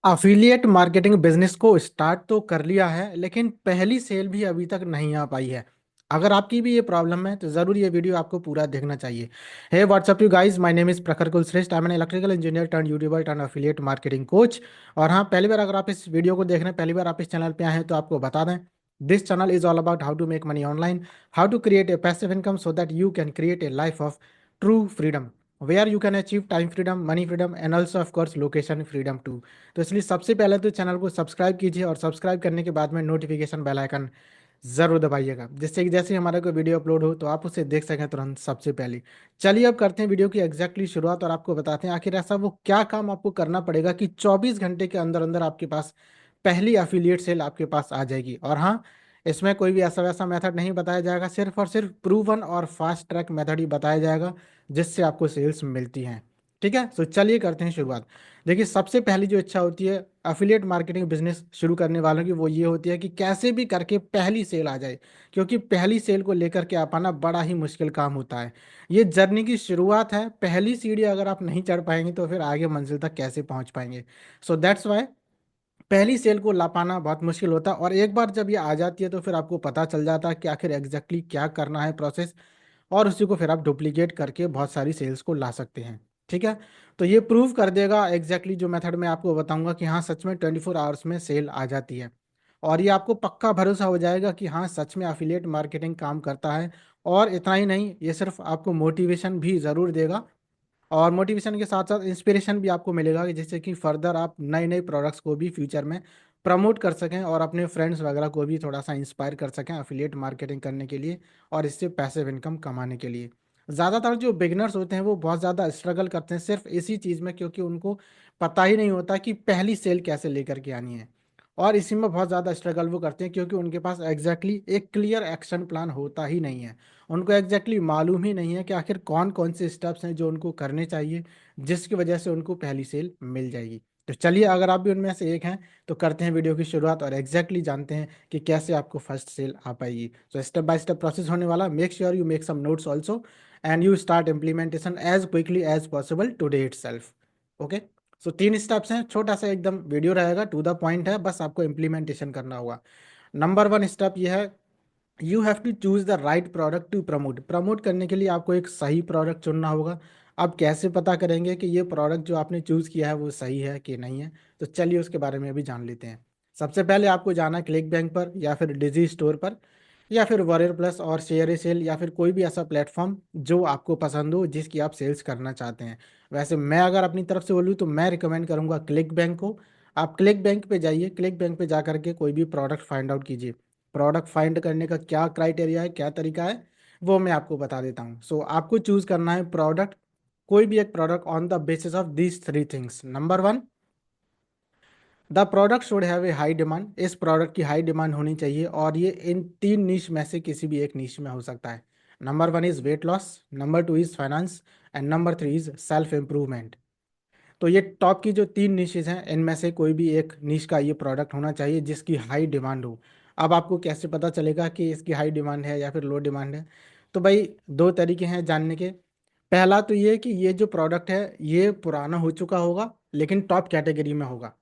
Affiliate marketing business को start तो कर लिया है, लेकिन पहली सेल भी अभी तक नहीं आ पाई है। अगर आपकी भी ये प्रॉब्लम है तो जरूर ये वीडियो आपको पूरा देखना चाहिए। Hey what's up you guys, my name is Prakhar Kulshreshtha. I am an electrical engineer turn YouTuber turn affiliate marketing coach. और हाँ, पहली बार अगर आप इस वीडियो को देख रहे हैं, पहली बार आप इस चैनल पे आए हैं, तो आपको बता दें, this channel is all about how to make money online, how to create a passive income so that you can create a life of true freedom, where you can achieve time freedom, money freedom and also of course location freedom too. तो इसलिए सबसे पहले तो channel को subscribe कीजिए, और subscribe करने के बाद में नोटिफिकेशन बेल आइकन जरूर दबाइएगा, जिससे कि जैसे ही हमारा कोई वीडियो अपलोड हो तो आप उसे देख सकें तुरंत सबसे पहले। चलिए अब करते हैं वीडियो की एग्जैक्टली शुरुआत, और आपको बताते हैं आखिर ऐसा वो क्या काम आपको करना पड़ेगा कि 24 घंटे के अंदर अंदर आपके पास पहली एफिलिएट सेल आपके पास आ जाएगी। और हाँ, इसमें कोई भी ऐसा वैसा मेथड नहीं बताया जाएगा, सिर्फ और सिर्फ प्रूवन और फास्ट ट्रैक मेथड ही बताया जाएगा, जिससे आपको सेल्स मिलती हैं। ठीक है, तो चलिए करते हैं शुरुआत। देखिए, सबसे पहली जो इच्छा होती है अफिलिएट मार्केटिंग बिजनेस शुरू करने वालों की, वो ये होती है कि कैसे भी करके पहली सेल आ जाए, क्योंकि पहली सेल को लेकर के आ पाना बड़ा ही मुश्किल काम होता है। ये जर्नी की शुरुआत है, पहली सीढ़ी अगर आप नहीं चढ़ पाएंगे तो फिर आगे मंजिल तक कैसे पहुंच पाएंगे। सो दैट्स वाई पहली सेल को ला पाना बहुत मुश्किल होता है। और एक बार जब ये आ जाती है तो फिर आपको पता चल जाता है कि आखिर एग्जैक्टली क्या करना है प्रोसेस, और उसी को फिर आप डुप्लीकेट करके बहुत सारी सेल्स को ला सकते हैं। ठीक है, तो ये प्रूव कर देगा एग्जैक्टली जो मेथड मैं आपको बताऊंगा कि हाँ, सच में 24 आवर्स में सेल आ जाती है। और ये आपको पक्का भरोसा हो जाएगा कि हाँ, सच में अफिलिएट मार्केटिंग काम करता है। और इतना ही नहीं, ये सिर्फ आपको मोटिवेशन भी ज़रूर देगा, और मोटिवेशन के साथ साथ इंस्पिरेशन भी आपको मिलेगा कि जिससे कि फर्दर आप नए नए प्रोडक्ट्स को भी फ्यूचर में प्रमोट कर सकें, और अपने फ्रेंड्स वगैरह को भी थोड़ा सा इंस्पायर कर सकें अफिलिएट मार्केटिंग करने के लिए, और इससे पैसिव इनकम कमाने के लिए। ज़्यादातर जो बिगनर्स होते हैं वो बहुत ज़्यादा स्ट्रगल करते हैं सिर्फ इसी चीज़ में, क्योंकि उनको पता ही नहीं होता कि पहली सेल कैसे लेकर के आनी है। और इसी में बहुत ज़्यादा स्ट्रगल वो करते हैं क्योंकि उनके पास एक क्लियर एक्शन प्लान होता ही नहीं है। उनको मालूम ही नहीं है कि आखिर कौन कौन से स्टेप्स हैं जो उनको करने चाहिए, जिसकी वजह से उनको पहली सेल मिल जाएगी। तो चलिए, अगर आप भी उनमें से एक हैं तो करते हैं वीडियो की शुरुआत, और जानते हैं कि कैसे आपको फर्स्ट सेल आ पाएगी। तो स्टेप बाय स्टेप प्रोसेस होने वाला, make sure you make some notes also, and you start implementation as quickly as possible today itself. Okay, so 3 steps हैं, छोटा सा एकदम वीडियो रहेगा, टू द पॉइंट है, बस आपको इम्प्लीमेंटेशन करना होगा। नंबर 1 स्टेप ये है, you have to choose the right product to promote. Promote करने के लिए आपको एक सही प्रोडक्ट चुनना होगा। आप कैसे पता करेंगे कि ये प्रोडक्ट जो आपने चूज किया है वो सही है कि नहीं है? तो चलिए उसके बारे में अभी जान लेते हैं। सबसे पहले आपको जाना है क्लिक बैंक पर, या फिर डिजी स्टोर पर, या फिर वॉरियर प्लस और शेयर ए सेल, या फिर कोई भी ऐसा प्लेटफॉर्म जो आपको पसंद हो, जिसकी आप सेल्स करना चाहते हैं। वैसे मैं अगर अपनी तरफ से बोलूँ तो मैं रिकमेंड करूँगा क्लिक बैंक को। आप क्लिक बैंक पे जाइए, क्लिक बैंक पे जा करके कोई भी प्रोडक्ट फाइंड आउट कीजिए। प्रोडक्ट फाइंड करने का क्या क्राइटेरिया है, क्या तरीका है, वो मैं आपको बता देता हूँ। सो आपको चूज करना है प्रोडक्ट, कोई भी एक product on the basis of these 3 things. Number 1, the product should have a high demand. इस प्रोडक्ट की हाई डिमांड होनी चाहिए, और ये इन 3 नीश में से किसी भी एक नीश में हो सकता है। Number 1 is weight loss, number 2 is finance, and number 3 is self improvement. तो ये टॉप की जो 3 निशेज हैं, इनमें से कोई भी एक निश का ये प्रोडक्ट होना चाहिए जिसकी हाई डिमांड हो। अब आपको कैसे पता चलेगा कि इसकी हाई डिमांड है या फिर लो डिमांड है? तो भाई, 2 तरीके हैं जानने के। पहला तो ये कि ये जो प्रोडक्ट है ये पुराना हो चुका होगा, लेकिन टॉप कैटेगरी में होगा।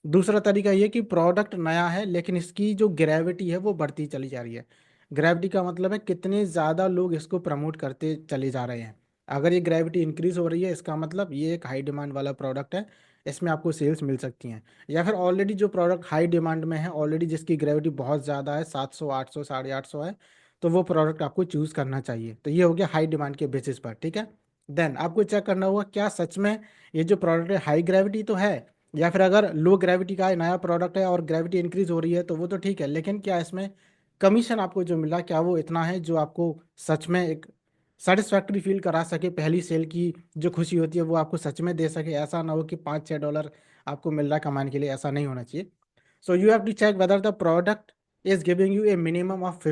दूसरा तरीका ये कि प्रोडक्ट नया है, लेकिन इसकी जो ग्रेविटी है वो बढ़ती चली जा रही है। ग्रेविटी का मतलब है कितने ज़्यादा लोग इसको प्रमोट करते चले जा रहे हैं। अगर ये ग्रेविटी इंक्रीज हो रही है, इसका मतलब ये एक हाई डिमांड वाला प्रोडक्ट है, इसमें आपको सेल्स मिल सकती हैं। या फिर ऑलरेडी जो प्रोडक्ट हाई डिमांड में है, ऑलरेडी जिसकी ग्रेविटी बहुत ज़्यादा है, 700 800 850 है, तो वो प्रोडक्ट आपको चूज़ करना चाहिए। तो ये हो गया हाई डिमांड के बेसिस पर। ठीक है, देन आपको चेक करना होगा क्या सच में ये जो प्रोडक्ट है हाई ग्रेविटी तो है, या फिर अगर लो ग्रेविटी का नया प्रोडक्ट है और ग्रेविटी इंक्रीज हो रही है तो वो तो ठीक है, लेकिन क्या इसमें कमीशन आपको जो मिला क्या वो इतना है जो आपको सच में एक सेटिस्फैक्ट्री फील करा सके, पहली सेल की जो खुशी होती है वो आपको सच में दे सके? ऐसा ना हो कि $5-6 आपको मिल रहा है कमाने के लिए, ऐसा नहीं होना चाहिए। So you have to check whether the product is giving you a minimum of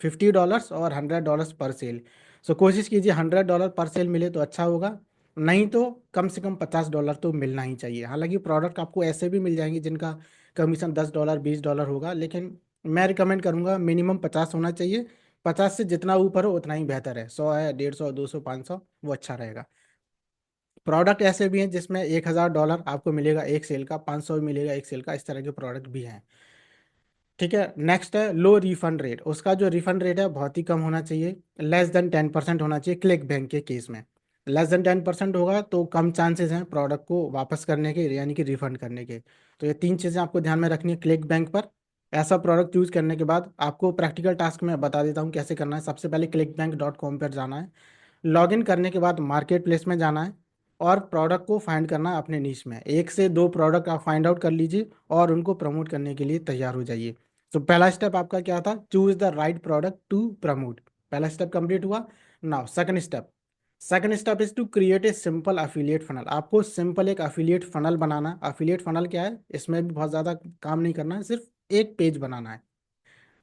$50 और $100 पर सेल। सो कोशिश कीजिए $100 पर सेल मिले तो अच्छा होगा, नहीं तो कम से कम $50 तो मिलना ही चाहिए। हालांकि प्रोडक्ट आपको ऐसे भी मिल जाएंगे जिनका कमीशन $10 $20 होगा, लेकिन मैं रिकमेंड करूंगा मिनिमम 50 होना चाहिए। 50 से जितना ऊपर हो उतना ही बेहतर है, 100 है, 150 200 500, वो अच्छा रहेगा। प्रोडक्ट ऐसे भी हैं जिसमें $1,000 आपको मिलेगा एक सेल का, 500 भी मिलेगा एक सेल का, इस तरह के प्रोडक्ट भी हैं। ठीक है, नेक्स्ट है लो रिफंड रेट। उसका जो रिफंड रेट है बहुत ही कम होना चाहिए, लेस देन 10% होना चाहिए क्लिक बैंक के केस में। लेस देन 10% होगा तो कम चांसेस हैं प्रोडक्ट को वापस करने के, यानी कि रिफंड करने के। तो ये तीन चीज़ें आपको ध्यान में रखनी है क्लिक बैंक पर। ऐसा प्रोडक्ट चूज करने के बाद आपको प्रैक्टिकल टास्क में बता देता हूँ कैसे करना है। सबसे पहले clickbank.com पर जाना है। लॉगिन करने के बाद मार्केट प्लेस में जाना है और प्रोडक्ट को फाइंड करना है अपने नीश में। एक से दो प्रोडक्ट आप फाइंड आउट कर लीजिए और उनको प्रमोट करने के लिए तैयार हो जाइए। तो पहला स्टेप आपका क्या था, choose the right product to promote. पहला स्टेप कंप्लीट हुआ। Now second step is to create a simple affiliate funnel. आपको सिंपल एक अफिलिएट फनल बनाना है। अफिलिएट फनल क्या है, इसमें भी बहुत ज़्यादा काम नहीं करना है, सिर्फ एक पेज बनाना है।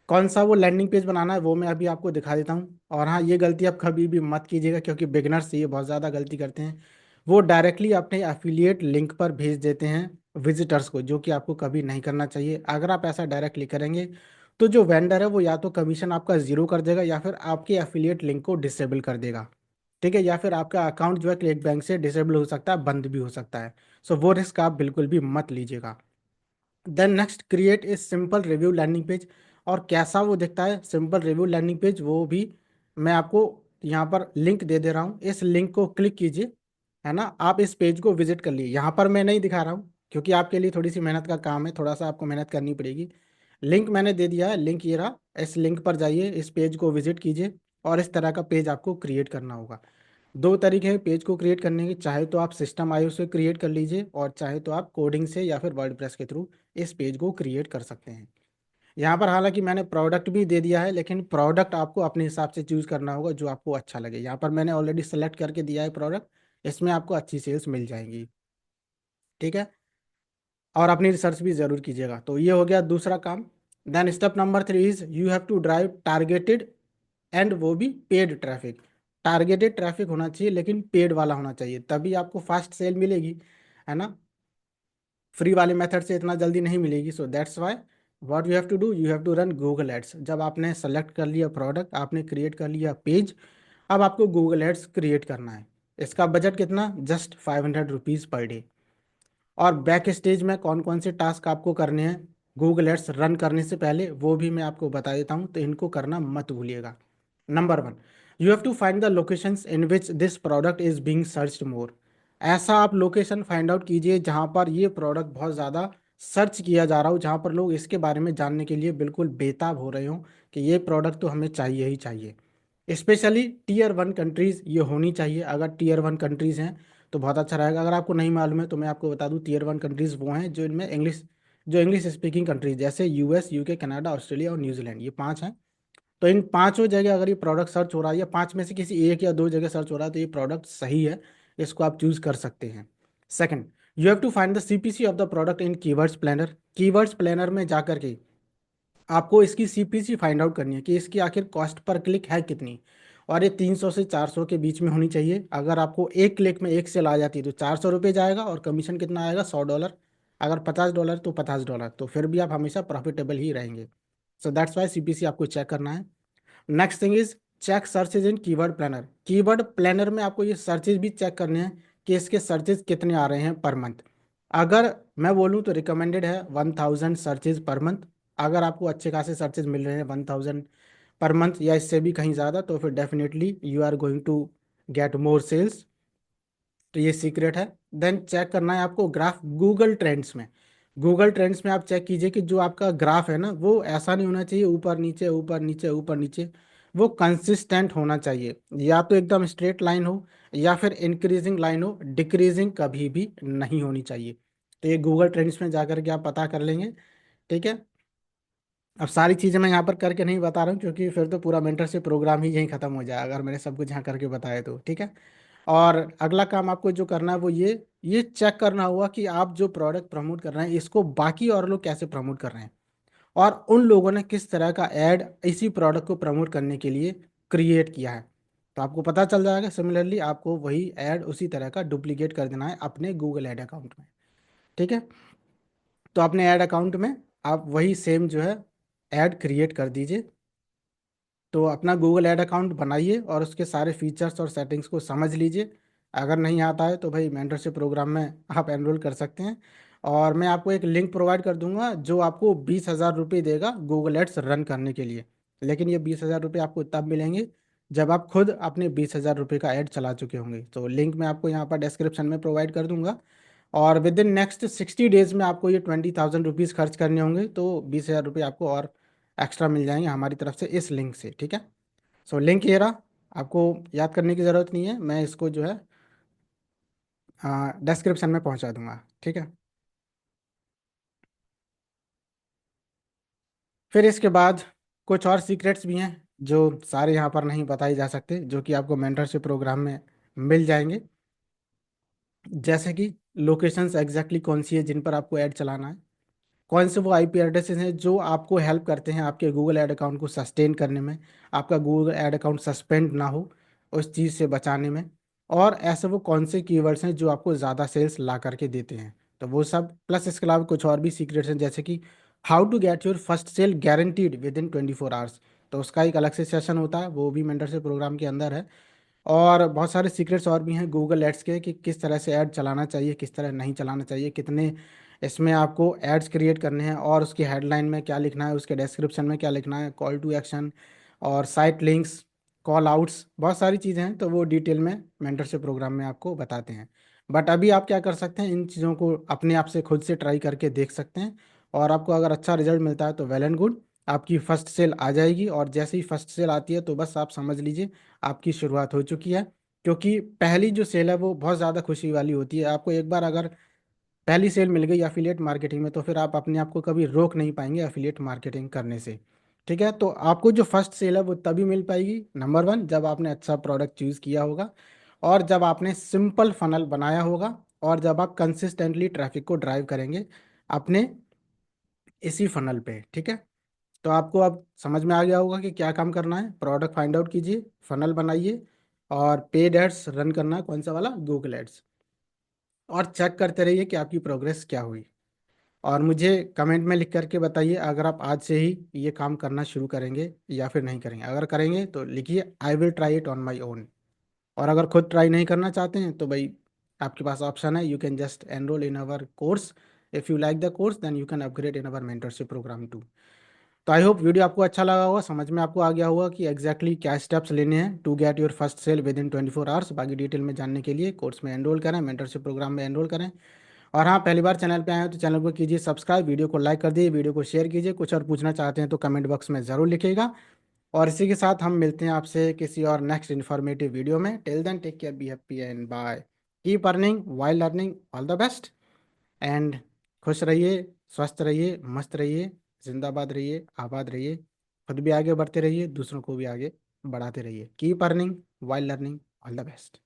कौन सा वो लैंडिंग पेज बनाना है वो मैं अभी आपको दिखा देता हूँ। और हाँ, ये गलती आप कभी भी मत कीजिएगा क्योंकि बिगनर्स ये बहुत ज़्यादा गलती करते हैं। वो डायरेक्टली अपने एफिलिएट लिंक पर भेज देते हैं विजिटर्स को, जो कि आपको कभी नहीं करना चाहिए। अगर आप ऐसा डायरेक्टली करेंगे तो जो वेंडर है वो या तो कमीशन आपका ज़ीरो कर देगा या फिर आपके एफिलिएट लिंक को डिसेबल कर देगा। ठीक है, या फिर आपका अकाउंट जो है क्लिक बैंक से डिसेबल हो सकता है, बंद भी हो सकता है। सो वो रिस्क आप बिल्कुल भी मत लीजिएगा। Then next, create a simple review landing page. और कैसा वो दिखता है सिंपल रिव्यू लैंडिंग पेज, वो भी मैं आपको यहाँ पर लिंक दे दे रहा हूँ। इस लिंक को क्लिक कीजिए, है ना। आप इस पेज को विजिट कर लिए। यहाँ पर मैं नहीं दिखा रहा हूँ क्योंकि आपके लिए थोड़ी सी मेहनत का काम है, थोड़ा सा आपको मेहनत करनी पड़ेगी। लिंक मैंने दे दिया है, लिंक ये रहा। इस लिंक पर जाइए, इस पेज को विजिट कीजिए और इस तरह का पेज आपको क्रिएट करना होगा। दो तरीके हैं पेज को क्रिएट करने के, चाहे तो आप सिस्टम आईओ से क्रिएट कर लीजिए और चाहे तो आप कोडिंग से या फिर वर्डप्रेस के थ्रू इस पेज को क्रिएट कर सकते हैं। यहाँ पर हालांकि मैंने प्रोडक्ट भी दे दिया है, लेकिन प्रोडक्ट आपको अपने हिसाब से चूज करना होगा जो आपको अच्छा लगे। यहाँ पर मैंने ऑलरेडी सेलेक्ट करके दिया है प्रोडक्ट, इसमें आपको अच्छी सेल्स मिल जाएंगी। ठीक है, और अपनी रिसर्च भी ज़रूर कीजिएगा। तो ये हो गया दूसरा काम। Then step number 3 is you have to drive targeted and वो भी पेड ट्रैफिक। टारगेटेड ट्रैफिक होना चाहिए लेकिन पेड वाला होना चाहिए, तभी आपको फास्ट सेल मिलेगी, है ना। फ्री वाले मेथड से इतना जल्दी नहीं मिलेगी। So that's why what you have to do, you have to run Google ads. जब आपने सेलेक्ट कर लिया प्रोडक्ट, आपने क्रिएट कर लिया पेज, अब आपको गूगल एड्स क्रिएट करना है। इसका बजट कितना, जस्ट ₹500 पर डे। और बैक स्टेज में कौन कौन से टास्क आपको करने हैं गूगल एड्स रन करने से पहले, वो भी मैं आपको बता देता हूँ, तो इनको करना मत भूलिएगा। Number 1, you have to find the locations in which this product is being searched more. ऐसा आप लोकेशन फाइंड आउट कीजिए जहाँ पर ये प्रोडक्ट बहुत ज़्यादा सर्च किया जा रहा हो, जहाँ पर लोग इसके बारे में जानने के लिए बिल्कुल बेताब हो रहे हो कि ये प्रोडक्ट तो हमें चाहिए ही चाहिए। स्पेशली टीयर 1 कंट्रीज़ ये होनी चाहिए। अगर टीयर 1 कंट्रीज़ हैं तो बहुत अच्छा रहेगा। अगर आपको नहीं मालूम है तो मैं आपको बता दूं, टीयर 1 कंट्रीज़ वो हैं जो इनमें इंग्लिश स्पीकिंग कंट्रीज, जैसे यूएस, यूके, कनाडा, ऑस्ट्रेलिया और न्यूजीलैंड, ये 5 हैं। तो इन पांचों जगह अगर ये प्रोडक्ट सर्च हो रहा है या पांच में से किसी एक या दो जगह सर्च हो रहा है तो ये प्रोडक्ट सही है, इसको आप चूज कर सकते हैं। Second, you have to find the CPC of the product in keywords planner. Keywords planner में जाकर के आपको इसकी सीपीसी फाइंड आउट करनी है कि इसकी आखिर कॉस्ट पर क्लिक है कितनी। और ये 300 से 400 के बीच में होनी चाहिए। अगर आपको एक क्लिक में एक सेल आ जाती है तो ₹400 जाएगा और कमीशन कितना आएगा, $100। अगर $50 तो $50, तो फिर भी आप हमेशा प्रॉफिटेबल ही रहेंगे। सो दैट्स वाई सीपीसी आपको चेक करना है। Next thing is check searches in keyword planner. Keyword planner में आपको ये सर्चेज भी चेक करने हैं कि इसके सर्चेज कितने आ रहे हैं पर मंथ। अगर मैं बोलूँ तो रिकमेंडेड है 1000 सर्चेज पर मंथ। अगर आपको अच्छे खासे सर्चेज मिल रहे हैं 1000 पर मंथ या इससे भी कहीं ज़्यादा, तो फिर definitely you are going to get more sales. तो ये सीक्रेट है। देन चेक करना है आपको ग्राफ गूगल ट्रेंड्स में। गूगल ट्रेंड्स में आप चेक कीजिए कि जो आपका ग्राफ है ना वो ऐसा नहीं होना चाहिए ऊपर नीचे ऊपर नीचे ऊपर नीचे, वो कंसिस्टेंट होना चाहिए। या तो एकदम स्ट्रेट लाइन हो या फिर इंक्रीजिंग लाइन हो, डिक्रीजिंग कभी भी नहीं होनी चाहिए। तो ये गूगल ट्रेंड्स में जाकर के आप पता कर लेंगे। ठीक है, अब सारी चीज़ें मैं यहाँ पर करके नहीं बता रहा हूँ क्योंकि फिर तो पूरा मेंटरशिप प्रोग्राम ही यहीं ख़त्म हो जाए अगर मैंने सब कुछ यहाँ करके बताया तो। ठीक है, और अगला काम आपको जो करना है वो ये चेक करना होगा कि आप जो प्रोडक्ट प्रमोट कर रहे हैं इसको बाकी और लोग कैसे प्रमोट कर रहे हैं और उन लोगों ने किस तरह का ऐड इसी प्रोडक्ट को प्रमोट करने के लिए क्रिएट किया है। तो आपको पता चल जाएगा। सिमिलरली आपको वही ऐड उसी तरह का डुप्लीकेट कर देना है अपने गूगल ऐड अकाउंट में। ठीक है, तो अपने ऐड अकाउंट में आप वही सेम जो है ऐड क्रिएट कर दीजिए। तो अपना गूगल ऐड अकाउंट बनाइए और उसके सारे फीचर्स और सेटिंग्स को समझ लीजिए। अगर नहीं आता है तो भाई मेंटरशिप प्रोग्राम में आप एनरोल कर सकते हैं। और मैं आपको एक लिंक प्रोवाइड कर दूंगा जो आपको 20,000 रुपये देगा गूगल एड्स रन करने के लिए। लेकिन ये 20,000 रुपये आपको तब मिलेंगे जब आप खुद अपने 20,000 रुपये का ऐड चला चुके होंगे। तो लिंक मैं आपको यहाँ पर डिस्क्रिप्शन में प्रोवाइड कर दूंगा। और विद इन नेक्स्ट 60 डेज में आपको ये 20,000 रुपीज़ खर्च करने होंगे, तो 20,000 रुपये आपको और एक्स्ट्रा मिल जाएंगे हमारी तरफ से इस लिंक से, ठीक है। सो लिंक ये रहा, आपको याद करने की ज़रूरत नहीं है, मैं इसको जो है डिस्क्रिप्शन में पहुंचा दूंगा, ठीक है। फिर इसके बाद कुछ और सीक्रेट्स भी हैं जो सारे यहाँ पर नहीं बताए जा सकते, जो कि आपको मेंटरशिप प्रोग्राम में मिल जाएंगे। जैसे कि लोकेशंस एग्जैक्टली कौन सी है जिन पर आपको ऐड चलाना है, कौन से वो आईपी एड्रेसेस हैं जो आपको हेल्प करते हैं आपके गूगल ऐड अकाउंट को सस्टेन करने में, आपका गूगल ऐड अकाउंट सस्पेंड ना हो उस चीज़ से बचाने में। और ऐसे वो कौन से कीवर्ड्स हैं जो आपको ज़्यादा सेल्स ला करके देते हैं, तो वो सब प्लस इसके अलावा कुछ और भी सीक्रेट्स हैं, जैसे कि how to get your first sale guaranteed within 24 hours. तो उसका एक अलग से सेशन होता है, वो भी मेंटरशिप प्रोग्राम के अंदर है। और बहुत सारे सीक्रेट्स और भी हैं गूगल एड्स के, कि किस तरह से ऐड चलाना चाहिए, किस तरह नहीं चलाना चाहिए, कितने इसमें आपको एड्स क्रिएट करने हैं, और उसकी हेडलाइन में क्या लिखना है, उसके डिस्क्रिप्शन में क्या लिखना है, कॉल टू एक्शन और साइट लिंक्स, कॉल आउट्स, बहुत सारी चीज़ें हैं। तो वो डिटेल में मेंटरशिप प्रोग्राम में आपको बताते हैं। बट अभी आप क्या कर सकते हैं, इन चीज़ों को अपने आप से खुद से ट्राई करके देख सकते हैं। और आपको अगर अच्छा रिजल्ट मिलता है तो वेल एंड गुड, आपकी फर्स्ट सेल आ जाएगी। और जैसे ही फर्स्ट सेल आती है तो बस आप समझ लीजिए आपकी शुरुआत हो चुकी है। क्योंकि पहली जो सेल है वो बहुत ज़्यादा खुशी वाली होती है। आपको एक बार अगर पहली सेल मिल गई एफिलिएट मार्केटिंग में, तो फिर आप अपने आप को कभी रोक नहीं पाएंगे एफिलिएट मार्केटिंग करने से, ठीक है। तो आपको जो फर्स्ट सेल है वो तभी मिल पाएगी, नंबर वन, जब आपने अच्छा प्रोडक्ट चूज़ किया होगा, और जब आपने सिंपल फनल बनाया होगा, और जब आप कंसिस्टेंटली ट्रैफिक को ड्राइव करेंगे अपने इसी फनल पे, ठीक है। तो आपको अब समझ में आ गया होगा कि क्या काम करना है, प्रोडक्ट फाइंड आउट कीजिए, फनल बनाइए, और पेड एड्स रन करना है, कौन सा वाला, गूगल एड्स। और चेक करते रहिए कि आपकी प्रोग्रेस क्या हुई। और मुझे कमेंट में लिख करके बताइए अगर आप आज से ही ये काम करना शुरू करेंगे या फिर नहीं करेंगे। अगर करेंगे तो लिखिए I will try it on my own. और अगर खुद ट्राई नहीं करना चाहते हैं तो भाई आपके पास ऑप्शन है, you can just enroll in our course. If you like the course then you can upgrade in our mentorship program too. तो आई होप वीडियो आपको अच्छा लगा होगा, समझ में आपको आ गया होगा कि एग्जैक्टली क्या स्टेप्स लेने हैं to get your first sale within 24 hours. बाकी डिटेल में जानने के लिए कोर्स में एनरोल करें, मेंटरशिप प्रोग्राम में एनरोल करें। और हाँ, पहली बार चैनल पे आए हो तो चैनल को कीजिए सब्सक्राइब, वीडियो को लाइक कर दीजिए, वीडियो को शेयर कीजिए। कुछ और पूछना चाहते हैं तो कमेंट बॉक्स में ज़रूर लिखिएगा। और इसी के साथ हम मिलते हैं आपसे किसी और नेक्स्ट इन्फॉर्मेटिव वीडियो में। Till then take care, be happy and bye. Keep earning while learning, all the best. And खुश रहिए, स्वस्थ रहिए, मस्त रहिए, जिंदाबाद रहिए, आबाद रहिए। खुद भी आगे बढ़ते रहिए, दूसरों को भी आगे बढ़ाते रहिए। Keep earning while learning, all the best.